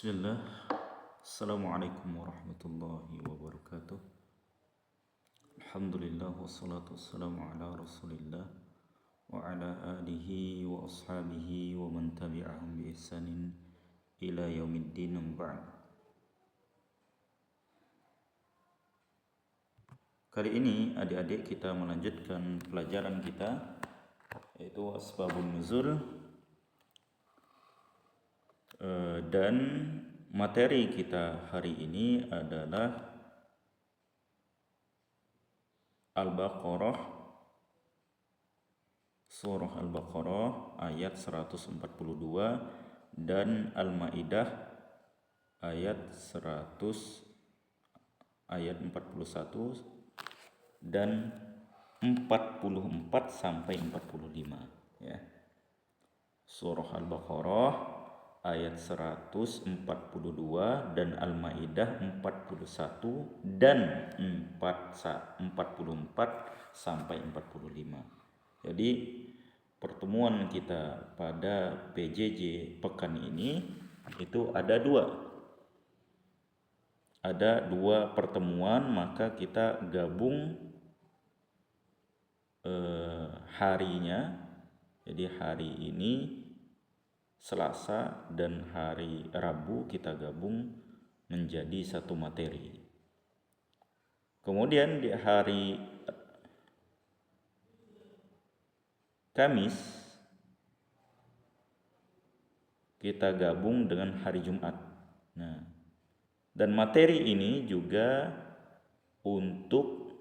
Bismillah. Assalamualaikum warahmatullahi wabarakatuh. Alhamdulillah wassalatu wassalamu ala rasulillah wa ala alihi wa ashabihi wa man tabi'ahum bi ihsanin ila yaumiddin ba'd. Kali ini adik-adik kita melanjutkan pelajaran kita, yaitu asbabun nuzul, dan materi kita hari ini adalah Al-Baqarah, surah Al-Baqarah ayat 142 dan Al-Maidah ayat 41 dan 44 sampai 45 ya. Surah Al-Baqarah ayat 142 dan Al-Maidah 41 dan 44 sampai 45. Jadi pertemuan kita pada PJJ pekan ini itu ada dua pertemuan, maka kita gabung harinya. Jadi hari ini Selasa dan hari Rabu kita gabung menjadi satu materi. Kemudian di hari Kamis kita gabung dengan hari Jumat. Nah, dan materi ini juga untuk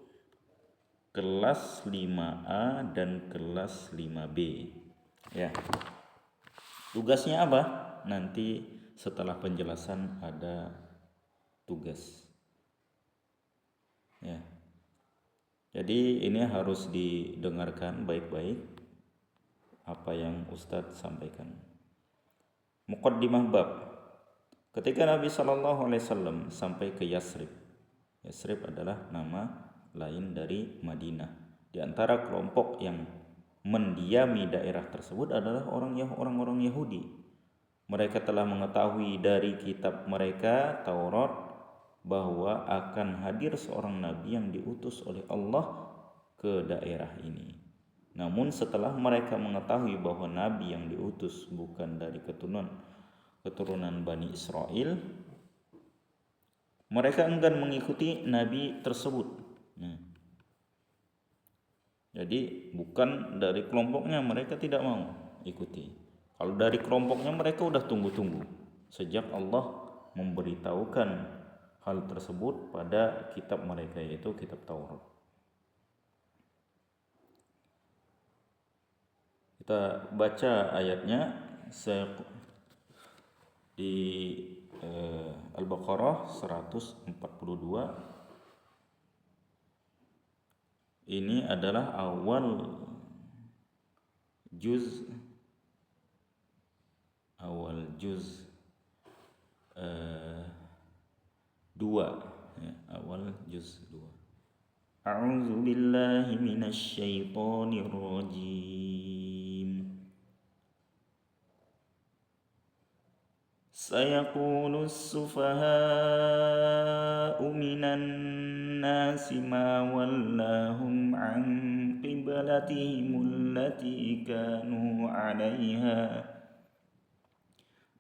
kelas 5A dan kelas 5B. Ya. Tugasnya apa? Nanti setelah penjelasan ada tugas. Ya. Jadi ini harus didengarkan baik-baik apa yang Ustadz sampaikan. Muqaddimah bab. Ketika Nabi SAW sampai ke Yasrib. Yasrib adalah nama lain dari Madinah. Di antara kelompok yang mendiami daerah tersebut adalah orang-orang Yahudi. Mereka telah mengetahui dari kitab mereka Taurat bahwa akan hadir seorang nabi yang diutus oleh Allah ke daerah ini. Namun setelah mereka mengetahui bahwa nabi yang diutus bukan dari keturunan Bani Israel, mereka enggan mengikuti nabi tersebut. Jadi bukan dari kelompoknya, mereka tidak mau ikuti. Kalau dari kelompoknya mereka udah tunggu-tunggu sejak Allah memberitahukan hal tersebut pada kitab mereka, yaitu kitab Taurat. Kita baca ayatnya di Al-Baqarah 142. Ini adalah awal juz 2 ya, awal juz 2. A'udzu billahi minasy syaithanir rajim. Sayaqulu as-sufaha'u minan nasi ma wallahum an qiblatihim allati kanu 'alaiha.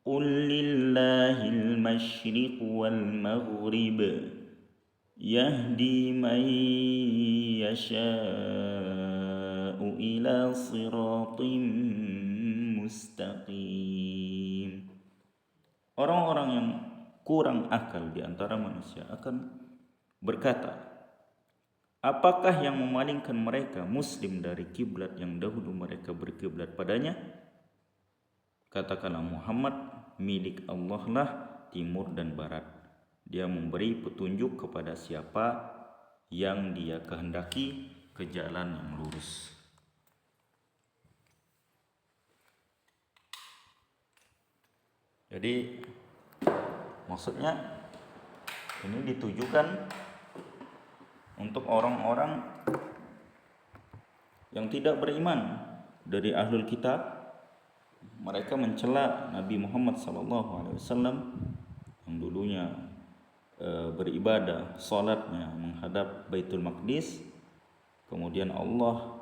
Qul lillahil masyriq wal maghrib yahdi man yasha'u ila siratim mustaqim. Orang-orang yang kurang akal di antara manusia akan berkata, apakah yang memalingkan mereka muslim dari kiblat yang dahulu mereka berkiblat padanya? Katakanlah, Muhammad milik Allah lah timur dan barat. Dia memberi petunjuk kepada siapa yang dia kehendaki ke jalan yang lurus. Jadi maksudnya ini ditujukan untuk orang-orang yang tidak beriman dari ahlul kitab. Mereka mencela Nabi Muhammad SAW yang dulunya beribadah, salatnya menghadap Baitul Maqdis, kemudian Allah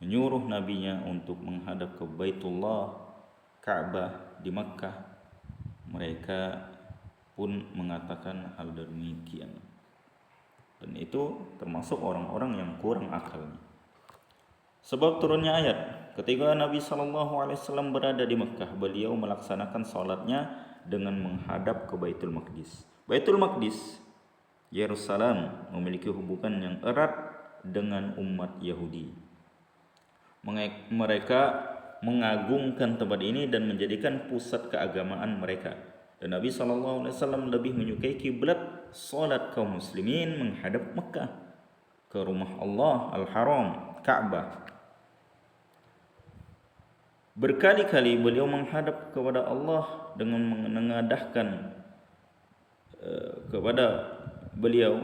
menyuruh nabinya untuk menghadap ke Baitullah, Ka'bah di Makkah. Mereka pun mengatakan hal demikian. Dan itu termasuk orang-orang yang kurang akalnya. Sebab turunnya ayat, ketika Nabi SAW berada di Mekah, beliau melaksanakan salatnya dengan menghadap ke Baitul Maqdis. Baitul Maqdis, Yerusalem, memiliki hubungan yang erat dengan umat Yahudi. Mereka mengagungkan tempat ini dan menjadikan pusat keagamaan mereka. Dan Nabi SAW lebih menyukai kiblat salat kaum muslimin menghadap Mekah, ke rumah Allah Al-Haram, Ka'bah. Berkali-kali beliau menghadap kepada Allah dengan menengadahkan kepada beliau,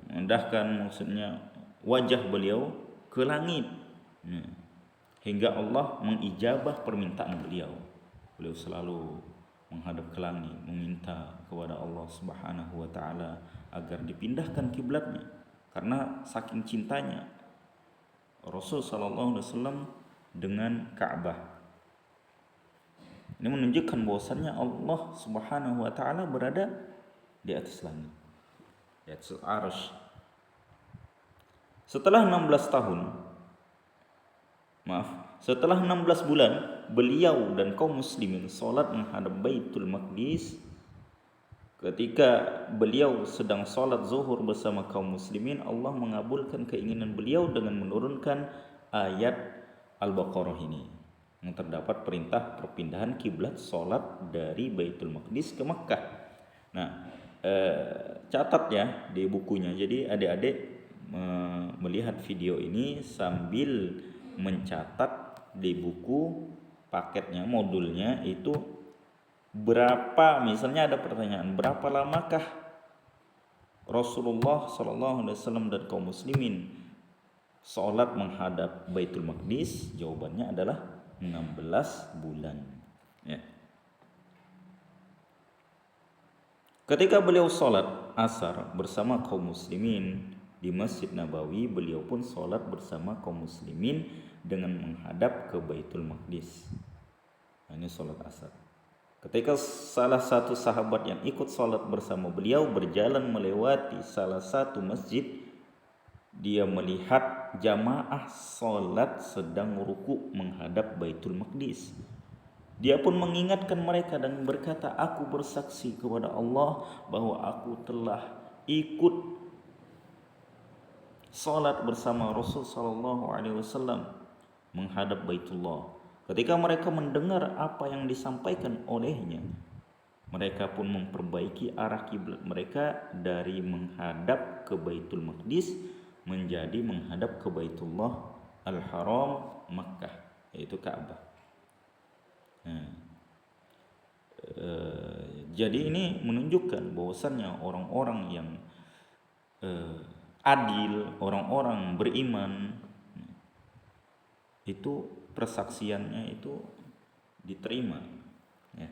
menengadahkan maksudnya wajah beliau ke langit, hingga Allah mengijabah permintaan beliau. Beliau selalu menghadap ke langit, meminta kepada Allah Subhanahu wa taala agar dipindahkan kiblatnya, karena saking cintanya Rasul sallallahu alaihi wasallam dengan Ka'bah. Ini menunjukkan bahwasannya Allah Subhanahu wa taala berada di atas langit, di atas arsy. Setelah 16 bulan beliau dan kaum muslimin salat menghadap Baitul Maqdis. Ketika beliau sedang salat zuhur bersama kaum muslimin, Allah mengabulkan keinginan beliau dengan menurunkan ayat Al-Baqarah ini, yang terdapat perintah perpindahan kiblat salat dari Baitul Maqdis ke Makkah. Nah, catat ya di bukunya. Jadi adik-adik melihat video ini sambil mencatat di buku paketnya, modulnya itu berapa, misalnya ada pertanyaan, berapa lamakah Rasulullah SAW dan kaum muslimin salat menghadap Baitul Maqdis? Jawabannya adalah 16 bulan. Ya. Ketika beliau salat asar bersama kaum muslimin di Masjid Nabawi, beliau pun salat bersama kaum muslimin dengan menghadap ke Baitul Maqdis. Ini salat asar. Ketika salah satu sahabat yang ikut salat bersama beliau berjalan melewati salah satu masjid, dia melihat jamaah salat sedang ruku menghadap Baitul Maqdis. Dia pun mengingatkan mereka dan berkata, "Aku bersaksi kepada Allah bahwa aku telah ikut salat bersama Rasul sallallahu alaihi wasallam menghadap Baitullah." Ketika mereka mendengar apa yang disampaikan olehnya, mereka pun memperbaiki arah kiblat mereka dari menghadap ke Baitul Maqdis menjadi menghadap ke Baitullah Al-Haram Makkah, yaitu Ka'bah. Jadi ini menunjukkan bahwasannya orang-orang yang adil, orang-orang beriman, itu persaksiannya itu diterima, ya.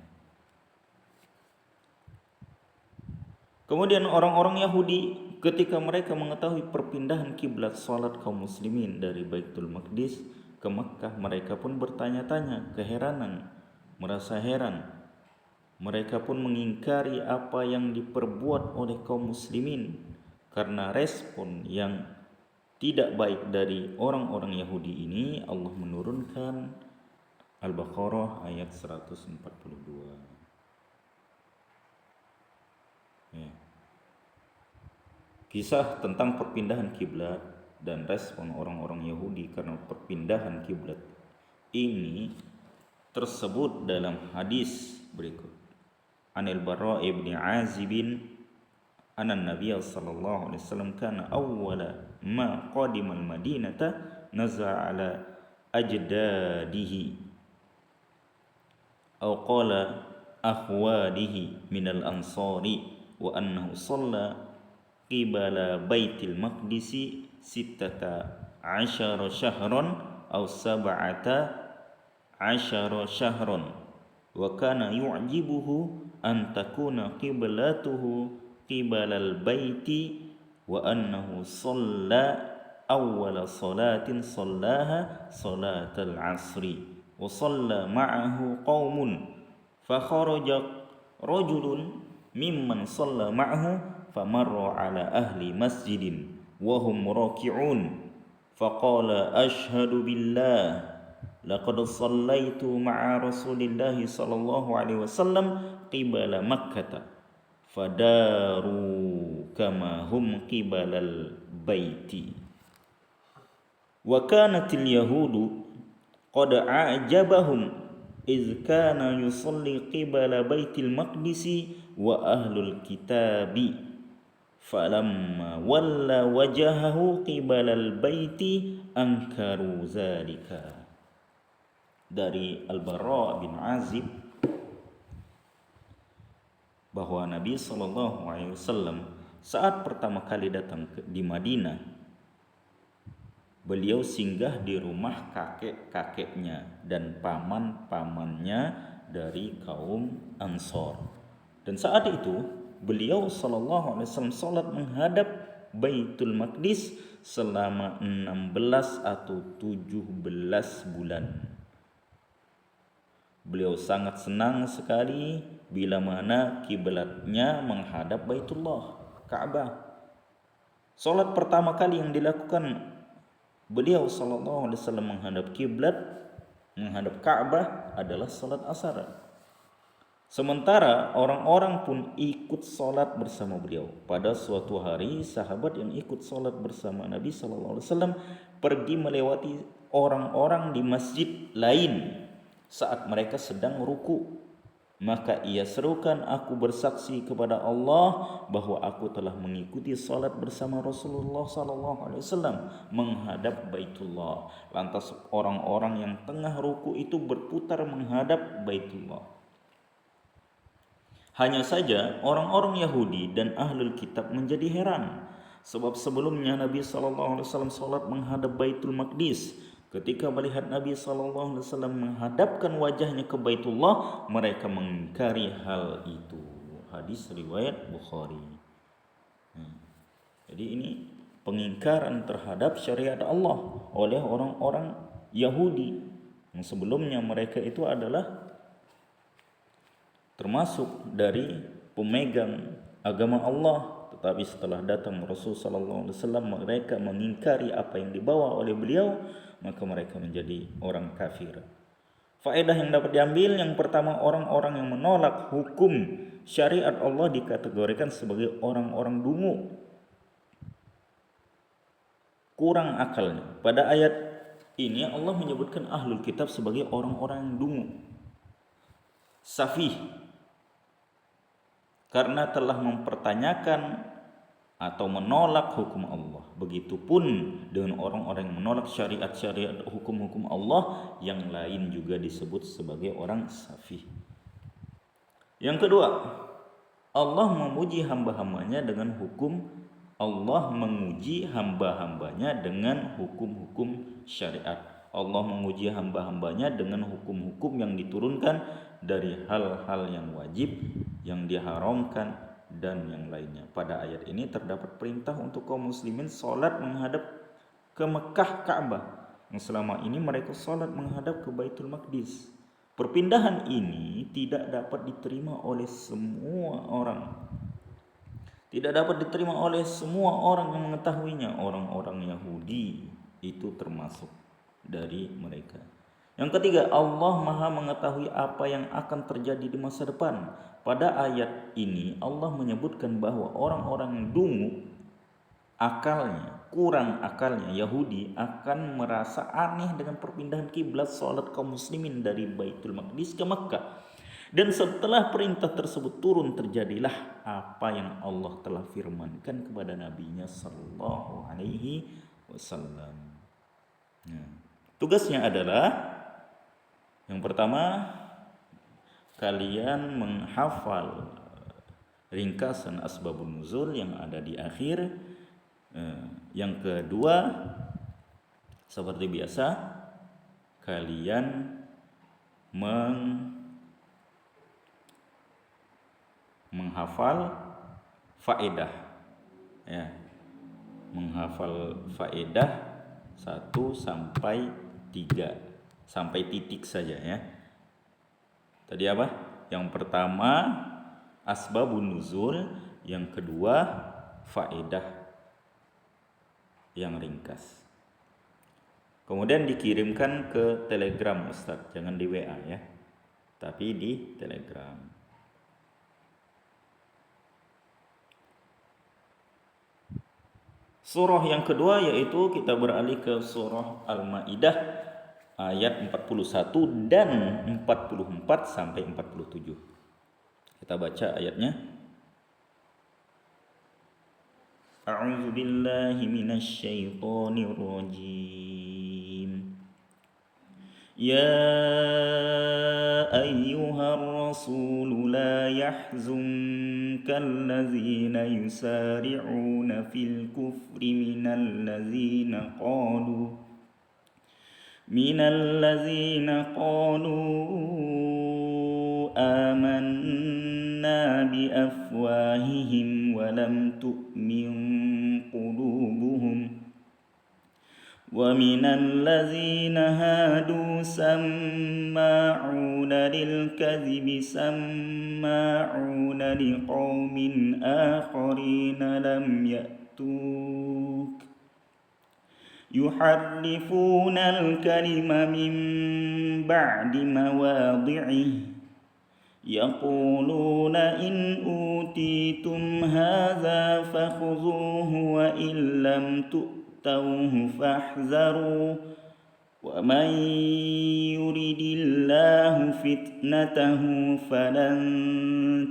Kemudian orang-orang Yahudi ketika mereka mengetahui perpindahan kiblat salat kaum muslimin dari Baitul Maqdis ke Makkah, mereka pun bertanya-tanya, keheranan, merasa heran. Mereka pun mengingkari apa yang diperbuat oleh kaum muslimin karena respon yang tidak baik dari orang-orang Yahudi ini. Allah menurunkan Al-Baqarah ayat 142. Ya. Kisah tentang perpindahan kiblat dan respon orang-orang Yahudi karena perpindahan kiblat ini tersebut dalam hadis berikut. Anil Bara ibn Azibin anna Nabiy sallallahu alaihi wasallam kana awwala ma qadima al-Madinata naza'a ala ajdadihi aw qala akhwalihi min al-ansari wa annahu shalla qibala Baitil Maqdisi sittata asyara syahran aw sab'ata asyara syahran wa kana yu'jibuhu an takuna qiblatuhu qibalal baiti wa annahu shalla awwala salatin sallaha salatal asri wa shalla ma'ahu qaumun fa kharaja rajulun mimman shalla ma'ahu famarra ala ahli masjidin wa hum raki'un faqala ashhadu billah laqad shallaitu ma'a rasulillahi sallallahu alaihi wasallam qibala makkah fadaru kama hum qibalal baiti wa kanatil yahudu qad a'jabahum iz kana yusalli qibala baitil maqdisi wa ahlul kitabi falamma walla wajahahu qibalal baiti ankaru zalika. Dari Al-Bara bin Azib bahwa Nabi SAW saat pertama kali datang di Madinah, beliau singgah di rumah kakek-kakeknya dan paman-pamannya dari kaum Ansor. Dan saat itu beliau SAW sholat menghadap Baitul Maqdis selama 16 atau 17 bulan. Beliau sangat senang sekali bila mana kiblatnya menghadap Baitullah, Ka'bah. Salat pertama kali yang dilakukan beliau sallallahu alaihi wasallam menghadap kiblat, menghadap Ka'bah adalah salat asar. Sementara orang-orang pun ikut salat bersama beliau. Pada suatu hari sahabat yang ikut salat bersama Nabi sallallahu alaihi wasallam pergi melewati orang-orang di masjid lain saat mereka sedang ruku. Maka ia serukan, aku bersaksi kepada Allah bahwa aku telah mengikuti salat bersama Rasulullah sallallahu alaihi wasallam menghadap Baitullah. Lantas orang-orang yang tengah ruku itu berputar menghadap Baitullah. Hanya saja orang-orang Yahudi dan ahlul kitab menjadi heran, sebab sebelumnya Nabi sallallahu alaihi wasallam salat menghadap Baitul Maqdis. Ketika melihat Nabi SAW menghadapkan wajahnya ke Baitullah, mereka mengingkari hal itu. Hadis riwayat Bukhari. Jadi ini pengingkaran terhadap syariat Allah oleh orang-orang Yahudi. Yang sebelumnya mereka itu adalah termasuk dari pemegang agama Allah. Tetapi setelah datang Rasulullah SAW, mereka mengingkari apa yang dibawa oleh beliau, maka mereka menjadi orang kafir. Faedah yang dapat diambil, yang pertama, orang-orang yang menolak hukum syariat Allah dikategorikan sebagai orang-orang dungu, kurang akalnya. Pada ayat ini Allah menyebutkan ahlul kitab sebagai orang-orang yang dungu, safih, karena telah mempertanyakan atau menolak hukum Allah. Begitupun dengan orang-orang yang menolak syariat-syariat hukum-hukum Allah, yang lain juga disebut sebagai orang safih. Yang kedua, Allah memuji hamba-hambanya dengan hukum, Allah menguji hamba-hambanya dengan hukum-hukum syariat. Allah menguji hamba-hambanya dengan hukum-hukum yang diturunkan dari hal-hal yang wajib, yang diharamkan, dan yang lainnya. Pada ayat ini terdapat perintah untuk kaum muslimin salat menghadap ke Mekah, Ka'bah, yang selama ini mereka salat menghadap ke Baitul Maqdis. Perpindahan ini tidak dapat diterima oleh semua orang. Tidak dapat diterima oleh semua orang yang mengetahuinya. Orang-orang Yahudi itu termasuk dari mereka. Yang ketiga, Allah Maha mengetahui apa yang akan terjadi di masa depan. Pada ayat ini Allah menyebutkan bahwa orang-orang yang dungu akalnya, kurang akalnya, Yahudi akan merasa aneh dengan perpindahan kiblat salat kaum muslimin dari Baitul Maqdis ke Makkah. Dan setelah perintah tersebut turun, terjadilah apa yang Allah telah firmankan kepada nabinya sallallahu alaihi wasallam. Tugasnya adalah yang pertama, kalian menghafal ringkasan asbabun nuzul yang ada di akhir. Yang kedua, seperti biasa, kalian menghafal faedah, ya, menghafal faedah 1 sampai 3 sampai titik saja, ya. Tadi apa? Yang pertama asbabun nuzul, yang kedua faedah yang ringkas. Kemudian dikirimkan ke Telegram Ustadz, jangan di WA ya, tapi di Telegram. Surah yang kedua yaitu kita beralih ke surah Al-Maidah ayat 41 dan 44 sampai 47. Kita baca ayatnya. A'udzu billahi minasy syaithanir rajim. يا أيها الرسول لا يحزنك الذين يسارعون في الكفر من الذين قالوا آمنا بأفواههم ولم تؤمن قلوبهم ومن الذين هادوا سماعون للكذب سماعون لقوم آخرين لم يأتوك يحرفون الكلم من بعد مواضعه يقولون إن أوتيتم هذا فخذوه وإن لم تؤتوه فاحذروا ومن يرد الله فتنته فلن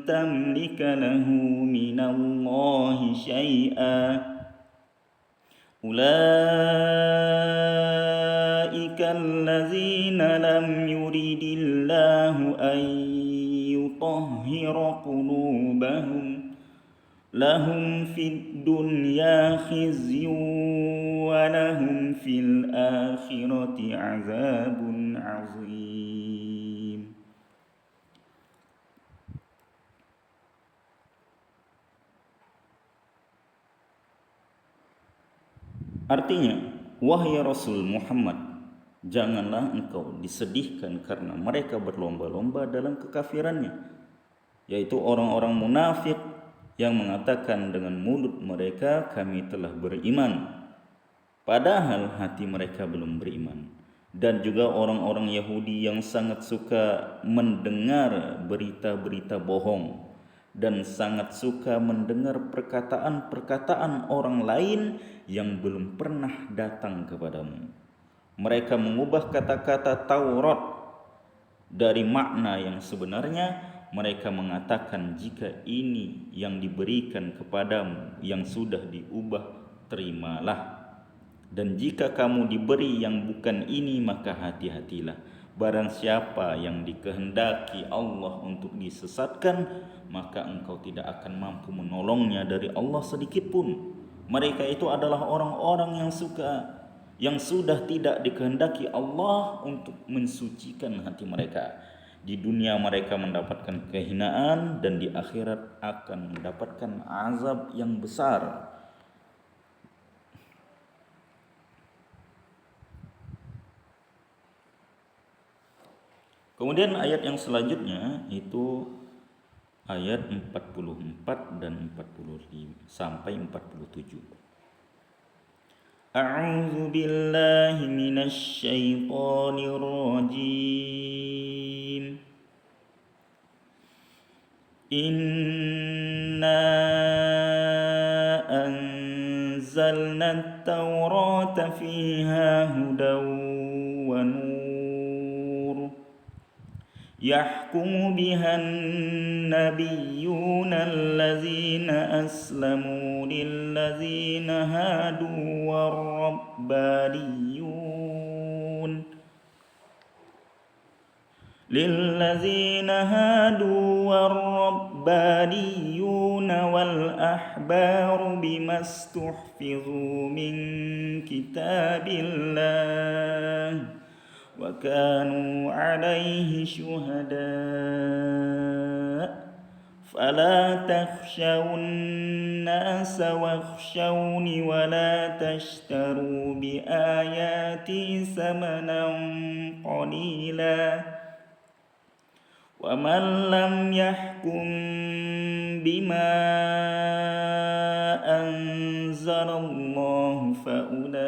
تملك له من الله شيئا أولئك الذين لم يرد الله أن يطهر قلوبهم لهم في الدنيا خزي ولهم في الآخرة عذاب عظيم. Artinya, wahai Rasul Muhammad, janganlah engkau disedihkan karena mereka berlomba-lomba dalam kekafirannya, yaitu orang-orang munafik yang mengatakan dengan mulut mereka kami telah beriman, padahal hati mereka belum beriman. Dan juga orang-orang Yahudi yang sangat suka mendengar berita-berita bohong dan sangat suka mendengar perkataan-perkataan orang lain yang belum pernah datang kepadamu. Mereka mengubah kata-kata Taurat dari makna yang sebenarnya. Mereka mengatakan jika ini yang diberikan kepadamu yang sudah diubah, terimalah. Dan jika kamu diberi yang bukan ini, maka hati-hatilah. Barang siapa yang dikehendaki Allah untuk disesatkan, maka engkau tidak akan mampu menolongnya dari Allah sedikit pun. Mereka itu adalah orang-orang yang sudah tidak dikehendaki Allah untuk mensucikan hati mereka. Di dunia mereka mendapatkan kehinaan dan di akhirat akan mendapatkan azab yang besar. Kemudian ayat yang selanjutnya itu ayat 44 dan 45 sampai 47. A'udzu billahi minasy syaithanir rajim. Inna anzalna at-taurata fiha hudaw wa nur yahkumu biha an-nabiyyuna allazina aslamu lillazina hadu والربانيون والأحبار بما استحفظوا من كتاب الله وكانوا عليه شهداء فلا تخشوا الناس واخشوني ولا تشتروا بآياتي ثمنا قليلا ومن لم يحكم بما أنزل الله فأولئك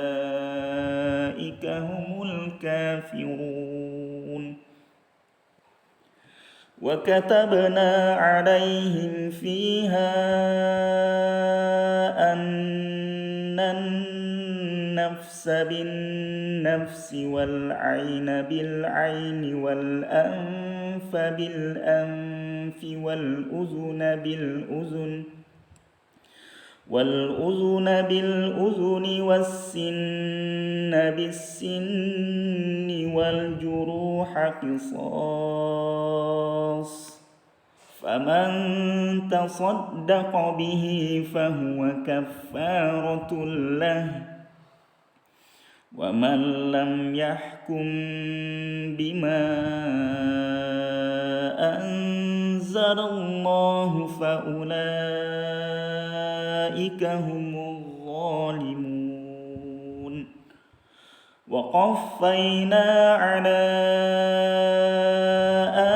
هم الكافرون وكتبنا عليهم فيها أن النفس بالنفس والعين بالعين والأنف بالأنف والأذن بالأذن والسن بالسن والجروح قصاص فمن تصدق به فهو كفارة له ومن لم يحكم بما أنزل الله فأولئك هم الظالمون وقفينا على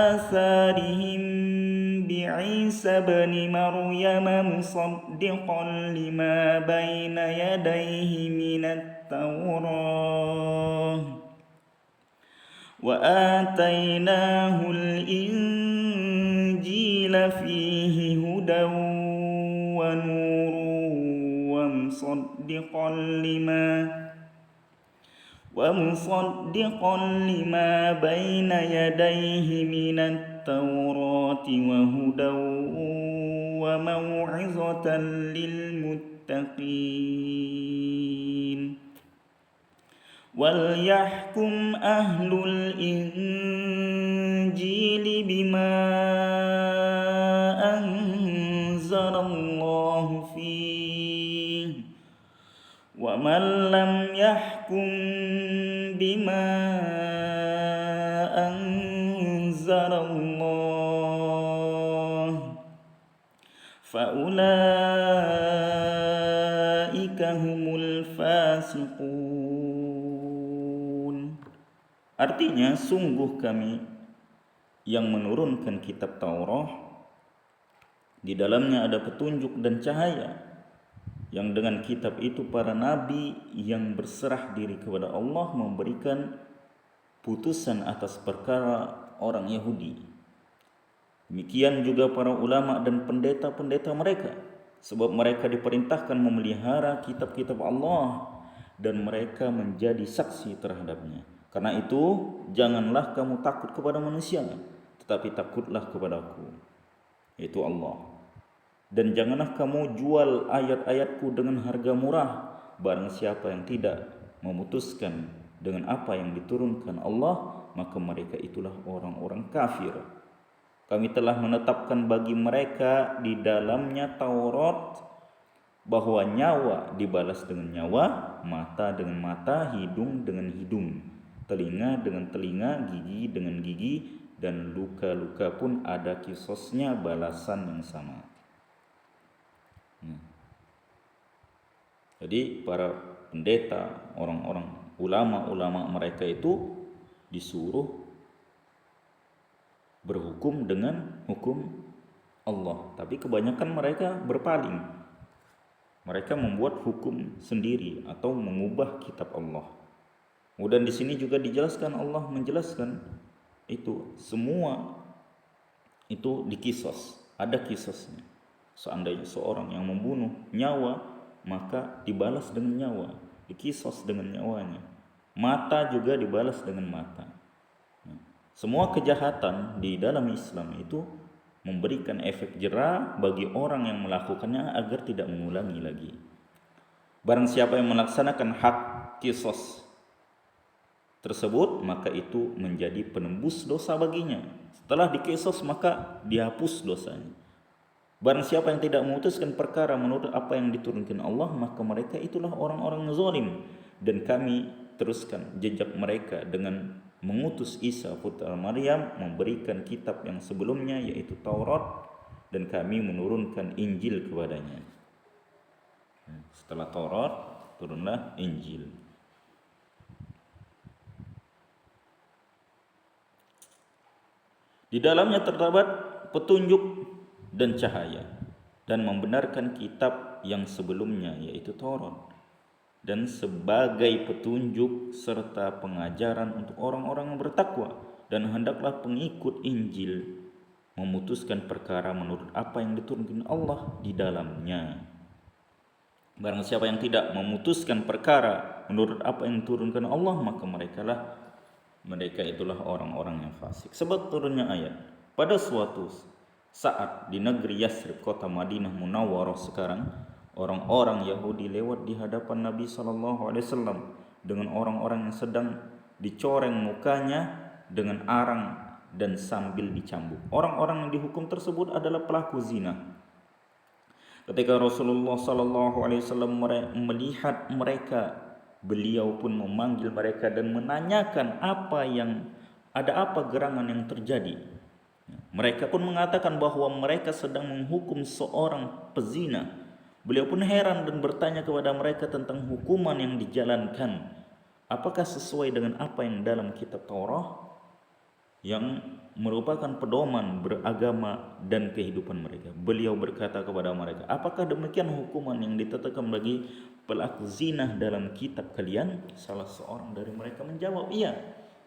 آثارهم بعيسى ابن مريم مصدقا لما بين يديه من التوراة وآتيناه الإنجيل فيه هدى ونور ومصدقا لما بين يديه من التوراة وهدى وموعظة للمتقين وليحكم أهل الإنجيل بما أنزل الله فيه ومن لم يحكم بما أنزل الله فأولئك هم الفاسقون. Artinya sungguh kami yang menurunkan kitab Taurat, di dalamnya ada petunjuk dan cahaya, yang dengan kitab itu para nabi yang berserah diri kepada Allah memberikan putusan atas perkara orang Yahudi. Demikian juga para ulama dan pendeta-pendeta mereka, sebab mereka diperintahkan memelihara kitab-kitab Allah dan mereka menjadi saksi terhadapnya. Karena itu janganlah kamu takut kepada manusia, tetapi takutlah kepadaku, yaitu Allah. Dan janganlah kamu jual ayat-ayatku dengan harga murah. Barang siapa yang tidak memutuskan dengan apa yang diturunkan Allah, maka mereka itulah orang-orang kafir. Kami telah menetapkan bagi mereka di dalamnya Taurat bahwa nyawa dibalas dengan nyawa, mata dengan mata, hidung dengan hidung, telinga dengan telinga, gigi dengan gigi, dan luka-luka pun ada kisosnya, balasan yang sama. Jadi para pendeta, orang-orang ulama-ulama mereka itu disuruh berhukum dengan hukum Allah. Tapi kebanyakan mereka berpaling. Mereka membuat hukum sendiri atau mengubah kitab Allah. Kemudian di sini juga dijelaskan, Allah menjelaskan itu semua itu dikisos, ada kisosnya. Seandainya seorang yang membunuh nyawa, maka dibalas dengan nyawa, dikisos dengan nyawanya. Mata juga dibalas dengan mata. Semua kejahatan di dalam Islam itu memberikan efek jera bagi orang yang melakukannya agar tidak mengulangi lagi. Barang siapa yang melaksanakan hak kisos tersebut, maka itu menjadi penembus dosa baginya. Setelah dikisos maka dihapus dosanya. Barang siapa yang tidak memutuskan perkara menurut apa yang diturunkan Allah, maka mereka itulah orang-orang zalim. Dan kami teruskan jejak mereka dengan mengutus Isa putra Maryam, memberikan kitab yang sebelumnya yaitu Taurat, dan kami menurunkan Injil kepadanya. Setelah Taurat turunlah Injil. Di dalamnya terdapat petunjuk dan cahaya dan membenarkan kitab yang sebelumnya yaitu Taurat, dan sebagai petunjuk serta pengajaran untuk orang-orang yang bertakwa, dan hendaklah pengikut Injil memutuskan perkara menurut apa yang diturunkan Allah di dalamnya. Barang siapa yang tidak memutuskan perkara menurut apa yang diturunkan Allah, maka mereka itulah orang-orang yang fasik. Sebab turunnya ayat, pada suatu saat di negeri Yasrib, kota Madinah Munawwarah sekarang, orang-orang Yahudi lewat di hadapan Nabi SAW dengan orang-orang yang sedang dicoreng mukanya dengan arang dan sambil dicambuk. Orang-orang yang dihukum tersebut adalah pelaku zina. Ketika Rasulullah SAW melihat mereka, beliau pun memanggil mereka dan menanyakan ada apa gerangan yang terjadi. Mereka pun mengatakan bahwa mereka sedang menghukum seorang pezina. Beliau pun heran dan bertanya kepada mereka tentang hukuman yang dijalankan. Apakah sesuai dengan apa yang dalam kitab Taurat yang merupakan pedoman beragama dan kehidupan mereka? Beliau berkata kepada mereka, apakah demikian hukuman yang ditetapkan bagi pelaku zina dalam kitab kalian? Salah seorang dari mereka menjawab, iya.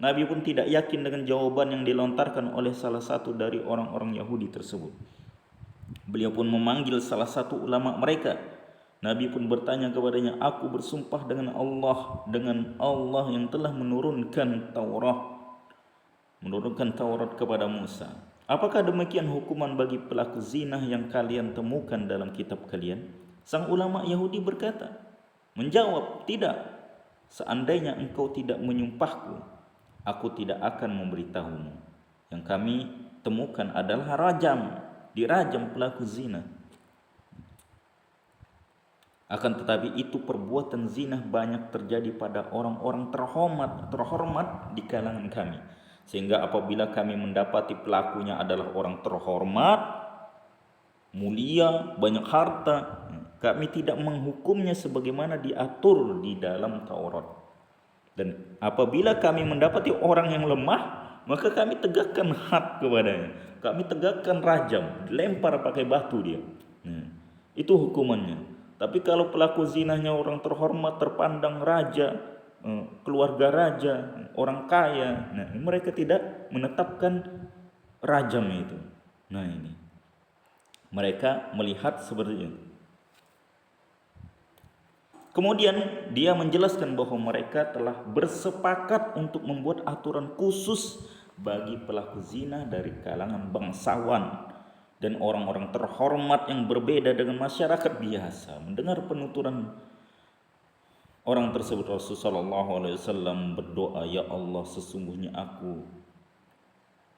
Nabi pun tidak yakin dengan jawaban yang dilontarkan oleh salah satu dari orang-orang Yahudi tersebut. Beliau pun memanggil salah satu ulama mereka. Nabi pun bertanya kepadanya, aku bersumpah dengan Allah yang telah menurunkan Taurat kepada Musa. Apakah demikian hukuman bagi pelaku zina yang kalian temukan dalam kitab kalian? Sang ulama Yahudi menjawab, tidak. Seandainya engkau tidak menyumpahku, aku tidak akan memberitahumu. Yang kami temukan adalah dirajam pelaku zina. Akan tetapi itu perbuatan zina banyak terjadi pada orang-orang terhormat di kalangan kami. Sehingga apabila kami mendapati pelakunya adalah orang terhormat, mulia, banyak harta, kami tidak menghukumnya sebagaimana diatur di dalam Taurat. Dan apabila kami mendapati orang yang lemah, maka kami tegakkan had kepadanya. Kami tegakkan rajam, dilempar pakai batu dia. Itu hukumannya. Tapi kalau pelaku zinanya orang terhormat, terpandang raja, keluarga raja, orang kaya, mereka tidak menetapkan rajam itu. Ini mereka melihat seperti itu. Kemudian dia menjelaskan bahwa mereka telah bersepakat untuk membuat aturan khusus bagi pelaku zina dari kalangan bangsawan dan orang-orang terhormat yang berbeda dengan masyarakat biasa. Mendengar penuturan orang tersebut, Rasulullah SAW berdoa, ya Allah, sesungguhnya aku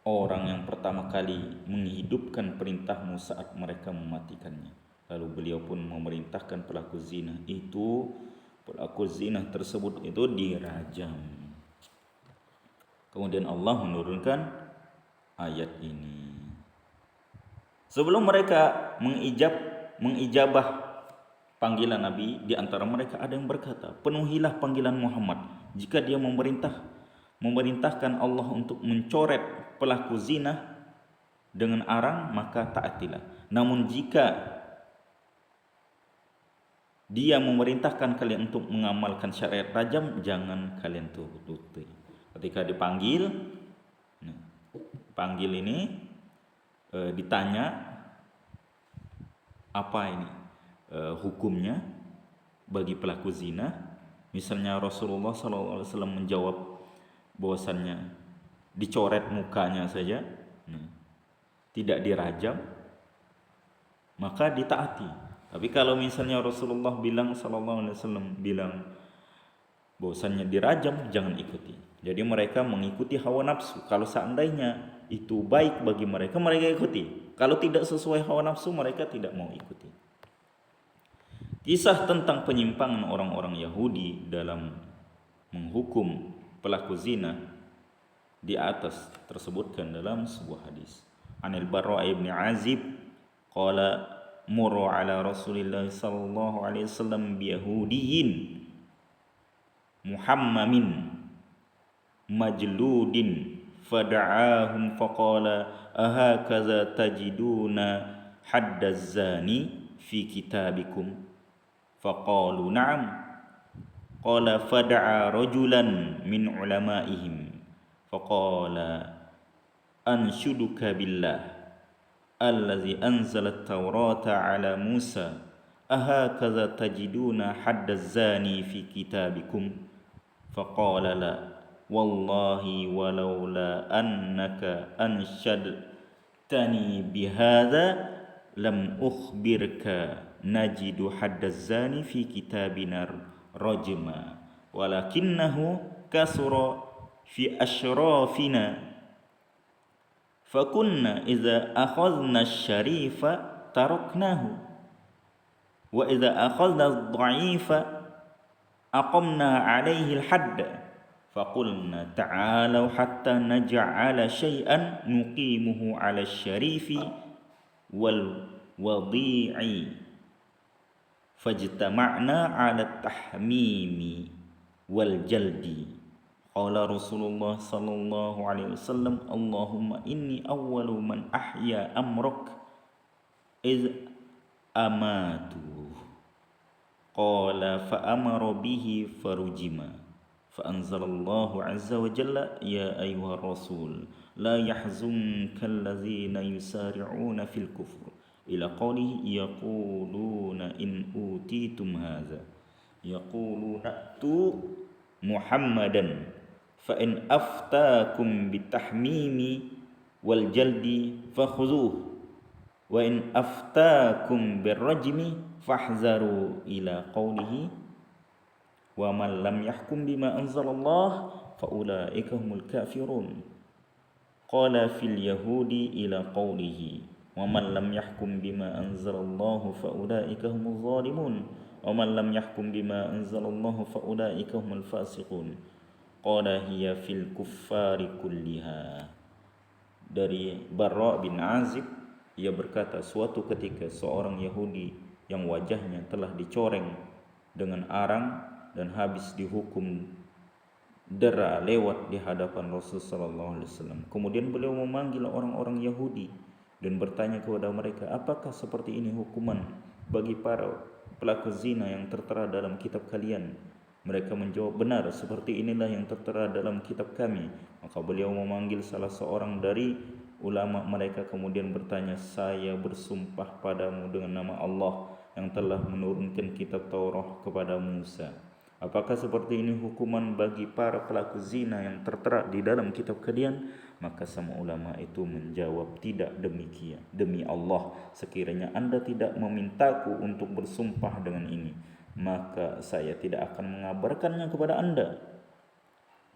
orang yang pertama kali menghidupkan perintahmu saat mereka mematikannya. Lalu beliau pun memerintahkan pelaku zina tersebut itu dirajam. Kemudian Allah menurunkan ayat ini. Sebelum mereka mengijabah panggilan Nabi, di antara mereka ada yang berkata, penuhilah panggilan Muhammad. Jika dia memerintahkan Allah untuk mencoret pelaku zina dengan arang, maka taatilah. Namun jika dia memerintahkan kalian untuk mengamalkan syariat rajam, jangan kalian turuti. Ketika dipanggil ini, ditanya apa ini hukumnya bagi pelaku zina. Misalnya Rasulullah SAW menjawab bahwasannya dicoret mukanya saja, tidak dirajam, maka ditaati. Tapi kalau misalnya Rasulullah SAW bilang bahwasannya dirajam, jangan ikuti. Jadi mereka mengikuti hawa nafsu. Kalau seandainya itu baik bagi mereka, mereka ikuti. Kalau tidak sesuai hawa nafsu, mereka tidak mau ikuti. Kisah tentang penyimpangan orang-orang Yahudi dalam menghukum pelaku zina di atas tersebutkan dalam sebuah hadis. Anil Barra ibn Azib qala murru ala Rasulillah sallallahu alaihi wasallam biyahudiyyin muhammamin majludin fada'ahum faqala ahakaza tajiduna haddaz zani fi kitabikum faqalu na'am qala fada'a rajulan min ulamaihim faqala anshuduka billah allazi anzala at-taurata ala Musa ahakaza tajiduna haddaz zani fi kitabikum faqala la wallahi walaula annaka anshadtani bihadza lam ukhbirka najidu haddaz zani fi kitabina rajma walakinnahu kasura fi ashrafina fakunna idza akhadna asy-syarifa taraknahu wa idza akhadna ad-dha'ifa aqamna 'alaihi al-hadd faqulna ta'alau hatta naj'ala syai'an nuqimuhu 'ala asy-syarifi wal wadi'i fajtama'na 'ala at-tahmimi wal jaldi qala Rasulullah sallallahu alaihi wasallam Allahumma inni awwalu man ahya amrak iz amatu qala fa amara bihi farujima fa anzalallahu azza wa jalla ya ayyuhar rasul la yahzunka allazina yusari'una fil kufr ila qawlihi yaquluna in utitum hadza yaquluna tu Muhammadan fa in aftakum bitahmimi wal jaldi fakhuzuh wa in aftakum birrajmi fahzaru ila qawlihi wa man lam yahkum bima anzalallah fa ulaika humul kafirun qala fil yahudi ila qawlihi wa man lam yahkum bima anzalallahu fa ulaika humuz zalimun wa man lam yahkum bima anzalallahu fa ulaika humul fasiqun qala hiya fil kuffari kulliha. Dari Barra bin Azib, ia berkata, suatu ketika seorang Yahudi yang wajahnya telah dicoreng dengan arang dan habis dihukum dera lewat di hadapan Rasul sallallahu alaihi wasallam. Kemudian beliau memanggil orang-orang Yahudi dan bertanya kepada mereka, apakah seperti ini hukuman bagi para pelaku zina yang tertera dalam kitab kalian? Mereka menjawab, benar, seperti inilah yang tertera dalam kitab kami. Maka beliau memanggil salah seorang dari ulama mereka kemudian bertanya, saya bersumpah padamu dengan nama Allah yang telah menurunkan kitab Taurat kepada Musa. Apakah seperti ini hukuman bagi para pelaku zina yang tertera di dalam kitab kalian? Maka semua ulama itu menjawab, tidak demikian. Demi Allah, sekiranya Anda tidak memintaku untuk bersumpah dengan ini, maka saya tidak akan mengabarkannya kepada Anda.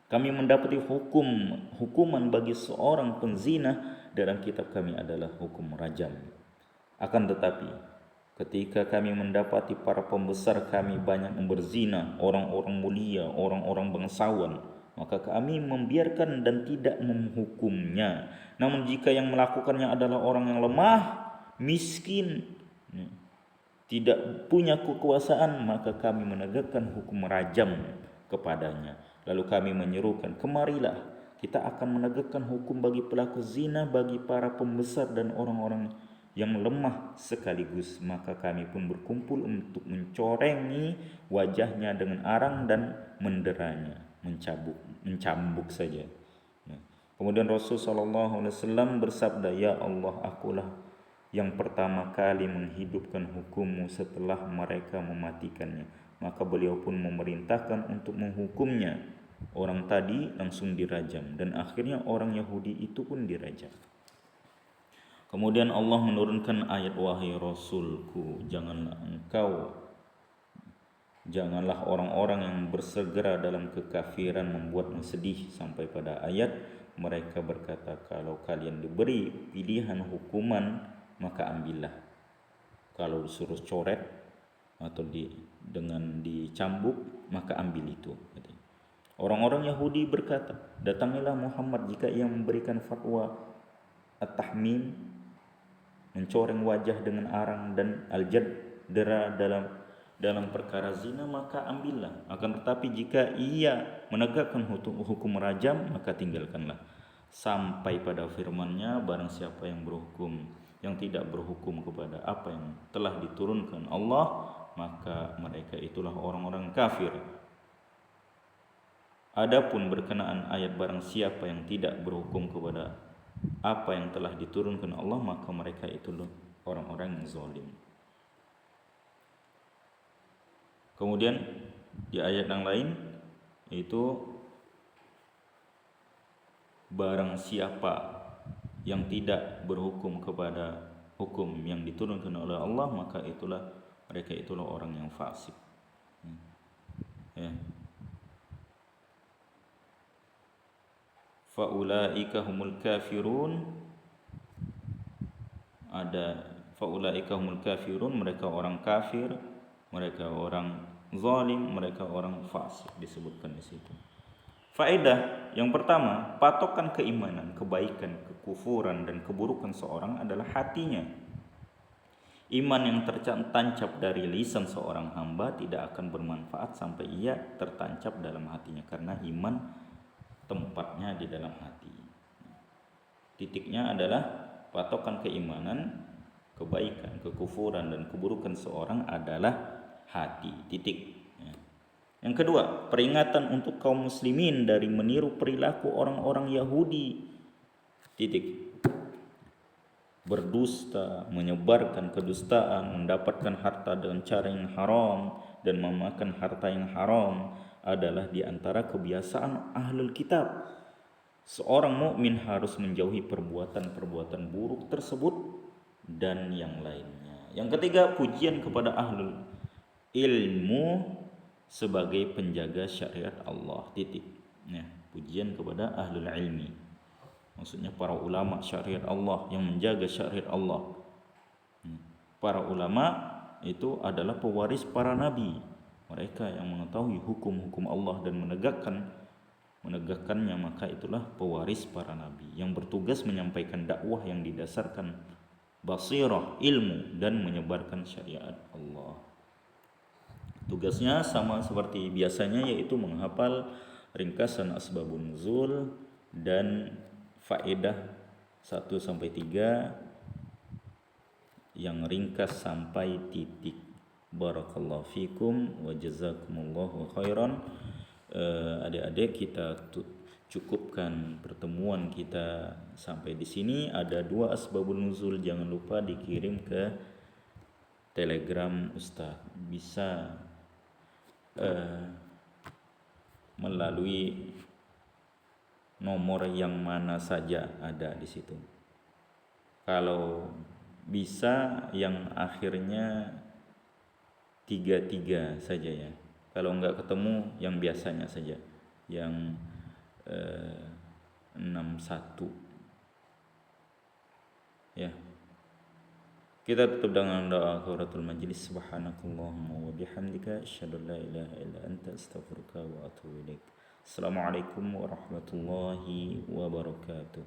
Kami mendapati hukuman bagi seorang penzina dalam kitab kami adalah hukum rajam. Akan tetapi ketika kami mendapati para pembesar kami banyak berzina, orang-orang mulia, orang-orang bangsawan, maka kami membiarkan dan tidak menghukumnya. Namun jika yang melakukannya adalah orang yang lemah, miskin, tidak punya kekuasaan, maka kami menegakkan hukum rajam kepadanya. Lalu kami menyerukan, kemarilah kita akan menegakkan hukum bagi pelaku zina, bagi para pembesar dan orang-orang yang lemah sekaligus. Maka kami pun berkumpul untuk mencorengi wajahnya dengan arang dan menderanya, mencambuk saja. Kemudian Rasul SAW bersabda, ya Allah, akulah yang pertama kali menghidupkan hukummu setelah mereka mematikannya. Maka beliau pun memerintahkan untuk menghukumnya. Orang tadi langsung dirajam dan akhirnya orang Yahudi itu pun dirajam. Kemudian Allah menurunkan ayat, wahai Rasulku, janganlah orang-orang yang bersegera dalam kekafiran membuatmu sedih, sampai pada ayat mereka berkata, kalau kalian diberi pilihan hukuman maka ambillah. Kalau disuruh coret atau dengan dicambuk, maka ambil itu. Orang-orang Yahudi berkata, datangilah Muhammad jika ia memberikan fatwa at-tahmim, mencoreng wajah dengan arang, dan al-jadra dalam perkara zina, maka ambillah. Akan tetapi jika ia menegakkan hukum rajam, maka tinggalkanlah. Sampai pada firman-Nya, barang siapa yang tidak berhukum kepada apa yang telah diturunkan Allah, maka mereka itulah orang-orang kafir. Adapun berkenaan ayat barang siapa yang tidak berhukum kepada apa yang telah diturunkan Allah, maka mereka itulah orang-orang yang zalim. Kemudian di ayat yang lain itu barang siapa yang tidak berhukum kepada hukum yang diturunkan oleh Allah, maka mereka itulah orang yang fasik. Ya. Faulaika humul kafirun, ada faulaika humul kafirun, mereka orang kafir, mereka orang zalim, mereka orang fasik, disebutkan di situ. Faedah yang pertama, patokan keimanan, kebaikan, kekufuran dan keburukan seorang adalah hatinya. Iman yang tertancap dari lisan seorang hamba tidak akan bermanfaat sampai ia tertancap dalam hatinya, karena iman tempatnya di dalam hati. Titiknya adalah patokan keimanan, kebaikan, kekufuran dan keburukan seorang adalah hati. Titik. Yang kedua, peringatan untuk kaum muslimin dari meniru perilaku orang-orang Yahudi. Titik. Berdusta, menyebarkan kedustaan, mendapatkan harta dengan cara yang haram dan memakan harta yang haram adalah di antara kebiasaan ahlul kitab. Seorang mukmin harus menjauhi perbuatan-perbuatan buruk tersebut dan yang lainnya. Yang ketiga, pujian kepada ahlul ilmu sebagai penjaga syariat Allah. Titik. Ya, pujian kepada ahlul ilmi. Maksudnya para ulama syariat Allah yang menjaga syariat Allah. Para ulama itu adalah pewaris para nabi. Mereka yang mengetahui hukum-hukum Allah dan menegakkannya, maka itulah pewaris para nabi yang bertugas menyampaikan dakwah yang didasarkan basirah, ilmu, dan menyebarkan syariat Allah. Tugasnya sama seperti biasanya, yaitu menghafal ringkasan asbabun nuzul dan faedah 1-3 yang ringkas sampai titik. Barakallahu fikum wa jazakumullahu khairan. Adik-adik, kita cukupkan pertemuan kita sampai di sini. Ada 2 asbabun nuzul, jangan lupa dikirim ke Telegram Ustaz. Bisa melalui nomor yang mana saja ada di situ. Kalau bisa yang akhirnya 33 saja ya. Kalau enggak ketemu yang biasanya saja, yang 61 ya. Kita tutup dengan doa kafaratul majlis. Subhanakallahumma wa bihamdika asyhadu an la ilaha illa anta astaghfiruka wa atubu ilaik. Assalamualaikum warahmatullahi wabarakatuh.